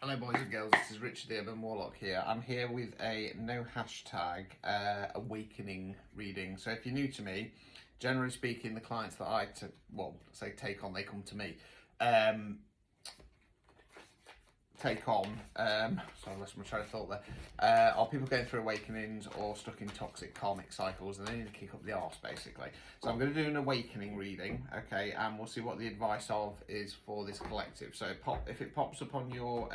Hello boys and girls, this is Richard the Urban Warlock here. I'm here with a no hashtag awakening reading. So if you're new to me, generally speaking, the clients that I take on, they come to me. Sorry, I lost my train of thought there. Are people going through awakenings or stuck in toxic karmic cycles and they need to kick up the arse basically. So I'm going to do an awakening reading, okay, and we'll see what the advice is for this collective. So if it pops up on your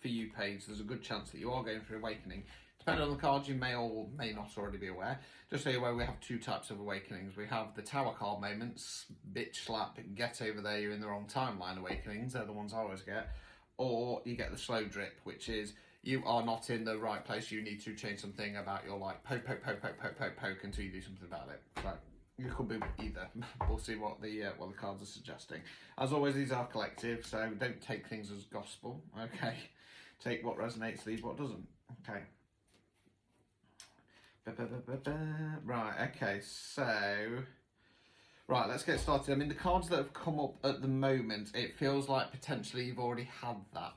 For You page, there's a good chance that you are going through awakening. Depending on the cards, you may or may not already be aware. Just so you're aware, we have two types of awakenings. We have the Tower card moments, bitch slap, get over there, you're in the wrong timeline awakenings. They're the ones I always get. Or you get the slow drip, which is you are not in the right place. You need to change something about your life. Poke until you do something about it. So you could be either. We'll see what the cards are suggesting. As always, these are collective, so don't take things as gospel. Okay, take what resonates, leave what doesn't. Okay. Right. Okay. So. Right, let's get started. I mean, the cards that have come up at the moment, it feels like potentially you've already had that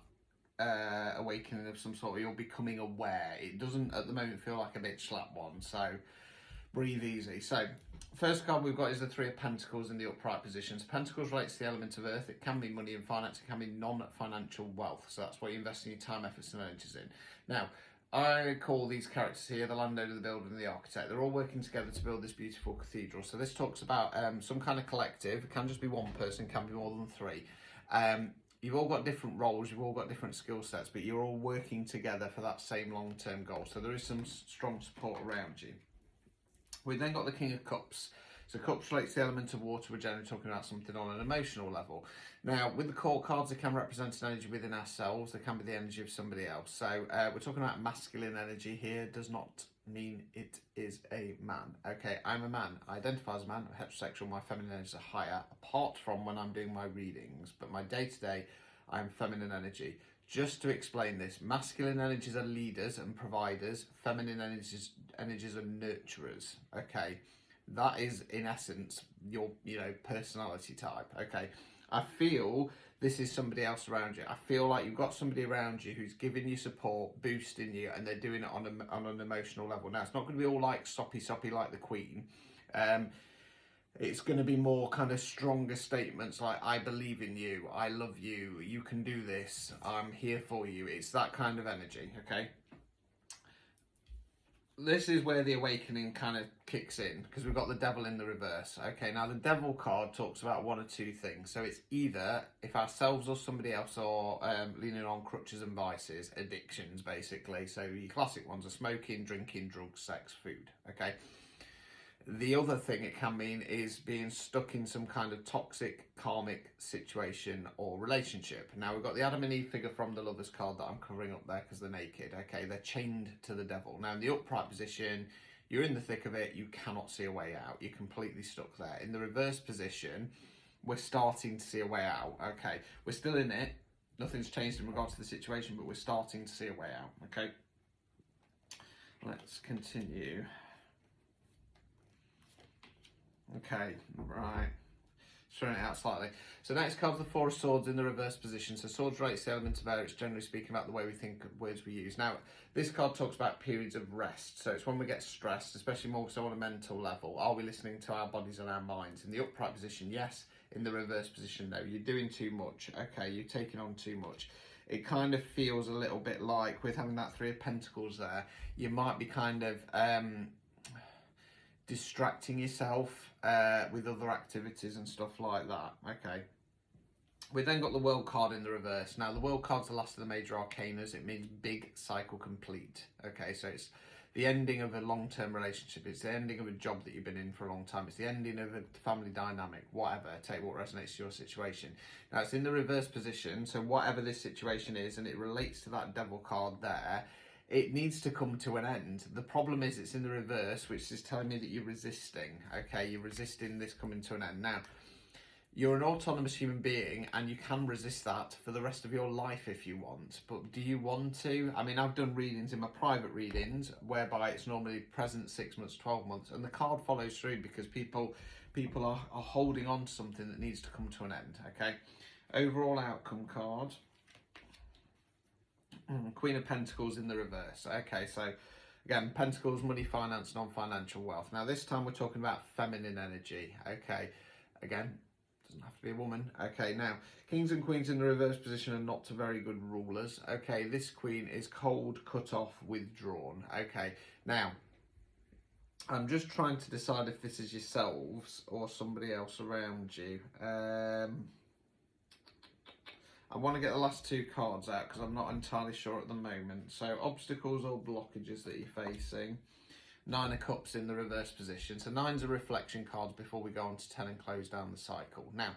awakening of some sort. You're becoming aware. It doesn't, at the moment, feel like a bitch slap one, so breathe easy. So, first card we've got is the Three of Pentacles in the upright positions. Pentacles relates to the element of earth. It can be money and finance. It can be non-financial wealth. So that's what you're investing your time, efforts, and energies in. Now, I call these characters here the landowner, the builder, and the architect. They're all working together to build this beautiful cathedral. So this talks about some kind of collective. It can just be one person, it can be more than three. You've all got different roles, you've all got different skill sets, but you're all working together for that same long-term goal. So there is some strong support around you. We've then got the King of Cups. So Cups relates to the element of water. We're generally talking about something on an emotional level. Now, with the Court cards, they can represent an energy within ourselves. They can be the energy of somebody else. So we're talking about masculine energy here. Does not mean it is a man. Okay, I'm a man. I identify as a man. I'm heterosexual. My feminine energies are higher, apart from when I'm doing my readings. But my day-to-day, I'm feminine energy. Just to explain this, masculine energies are leaders and providers. Feminine energies are nurturers. Okay. That is, in essence, your, personality type, okay? I feel this is somebody else around you. I feel like you've got somebody around you who's giving you support, boosting you, and they're doing it on an emotional level. Now, it's not going to be all like soppy like the Queen. It's going to be more kind of stronger statements like, I believe in you, I love you, you can do this, I'm here for you. It's that kind of energy, okay? This is where the awakening kind of kicks in, because we've got the Devil in the reverse. Okay, now the Devil card talks about one or two things. So it's either if ourselves or somebody else are leaning on crutches and vices, addictions basically. So your classic ones are smoking, drinking, drugs, sex, food. Okay. The other thing it can mean is being stuck in some kind of toxic, karmic situation or relationship. Now, we've got the Adam and Eve figure from the Lovers card that I'm covering up there because they're naked. Okay, they're chained to the devil. Now, in the upright position, you're in the thick of it. You cannot see a way out. You're completely stuck there. In the reverse position, we're starting to see a way out. Okay, we're still in it. Nothing's changed in regards to the situation, but we're starting to see a way out. Okay, let's continue. Okay, right. Throwing it out slightly. So next card's the Four of Swords in the reverse position. So swords relates to the element of air. It's generally speaking about the way we think of words we use. Now, this card talks about periods of rest. So it's when we get stressed, especially more so on a mental level. Are we listening to our bodies and our minds? In the upright position, yes. In the reverse position, no. You're doing too much. Okay, you're taking on too much. It kind of feels a little bit like, with having that Three of Pentacles there, you might be kind of distracting yourself with other activities and stuff like that. Okay. We then got the World card in the reverse. Now, the World card's the last of the major arcanas. It means big cycle complete. Okay, so it's the ending of a long-term relationship. It's the ending of a job that you've been in for a long time. It's the ending of a family dynamic, whatever. Take what resonates to your situation. Now, it's in the reverse position, so whatever this situation is, and it relates to that Devil card there, it needs to come to an end. The problem is it's in the reverse, which is telling me that you're resisting. Okay, you're resisting this coming to an end. Now, you're an autonomous human being and you can resist that for the rest of your life if you want. But do you want to? I mean, I've done readings in my private readings whereby it's normally present 6 months, 12 months, and the card follows through because people are holding on to something that needs to come to an end. Okay, overall outcome card. Queen of Pentacles in the reverse. Okay, so again, Pentacles, money, finance, non-financial wealth. Now this time we're talking about feminine energy. Okay, again, doesn't have to be a woman. Okay, now Kings and Queens in the reverse position are not very good rulers. Okay, this Queen is cold, cut off, withdrawn. Okay, now I'm just trying to decide if this is yourselves or somebody else around you. I want to get the last two cards out because I'm not entirely sure at the moment. So obstacles or blockages that you're facing. Nine of Cups in the reverse position. So nine's are reflection cards before we go on to 10 and close down the cycle. Now,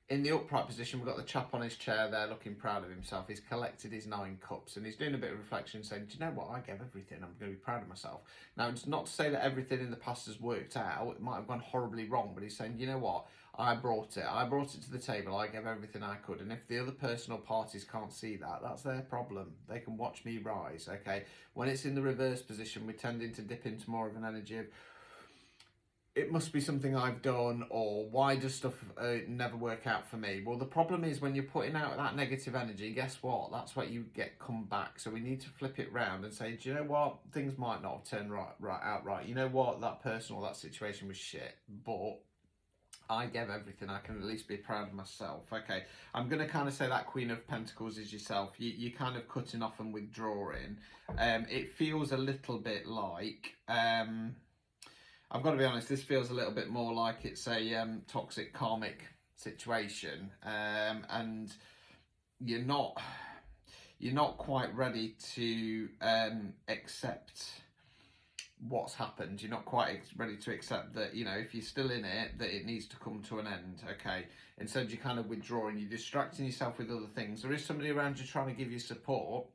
in the upright position, we've got the chap on his chair there looking proud of himself. He's collected his 9 cups and he's doing a bit of reflection saying, do you know what, I gave everything, I'm going to be proud of myself. Now, it's not to say that everything in the past has worked out. It might have gone horribly wrong, but he's saying, you know what, I brought it to the table, I gave everything I could. And if the other person or parties can't see that, that's their problem. They can watch me rise, okay? When it's in the reverse position, we're tending to dip into more of an energy of, it must be something I've done, or why does stuff never work out for me? Well, the problem is when you're putting out that negative energy, guess what? That's what you get come back. So we need to flip it round and say, do you know what? Things might not have turned out right. You know what? That person or that situation was shit, but I gave everything. I can at least be proud of myself. Okay, I'm going to kind of say that Queen of Pentacles is yourself. You're kind of cutting off and withdrawing. It feels a little bit like... I've got to be honest, this feels a little bit more like it's a toxic karmic situation, and you're not quite ready to accept what's happened. You're not quite ready to accept that, you know, if you're still in it, that it needs to come to an end. Okay, instead you're kind of withdrawing, you're distracting yourself with other things. There is somebody around you trying to give you support,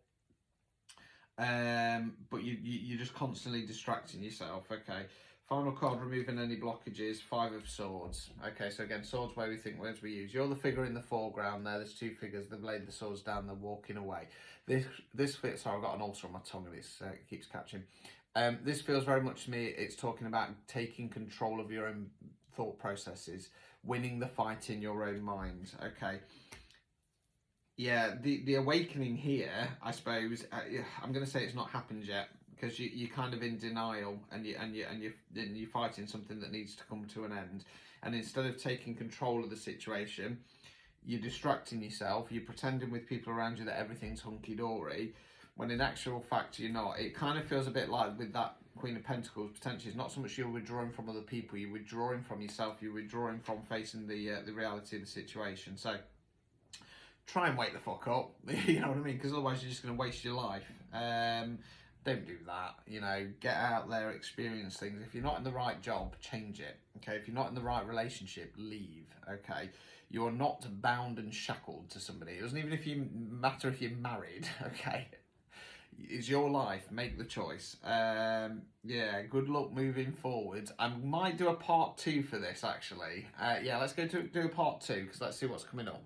but you're just constantly distracting yourself. Okay. Final card, removing any blockages, 5 of Swords. Okay, so again, swords where we think, words we use. You're the figure in the foreground there. There's 2 figures. They've laid the swords down. They're walking away. This fits. Sorry, I've got an ulcer on my tongue and it keeps catching. This feels very much to me, it's talking about taking control of your own thought processes, winning the fight in your own mind. Okay. Yeah, the awakening here, I suppose, I'm going to say it's not happened yet, because you're kind of in denial and you're fighting something that needs to come to an end. And instead of taking control of the situation, you're distracting yourself, you're pretending with people around you that everything's hunky-dory, when in actual fact you're not. It kind of feels a bit like with that Queen of Pentacles, potentially it's not so much you're withdrawing from other people, you're withdrawing from yourself, you're withdrawing from facing the reality of the situation. So try and wake the fuck up, you know what I mean? Because otherwise you're just going to waste your life. Don't do that, you know, get out there, experience things. If you're not in the right job, change it, okay? If you're not in the right relationship, leave, okay? You're not bound and shackled to somebody. It doesn't even matter if you're married, okay? It's your life, make the choice. Yeah, good luck moving forward. I might do a part 2 for this, actually. Yeah, let's go to do a part 2, because let's see what's coming up.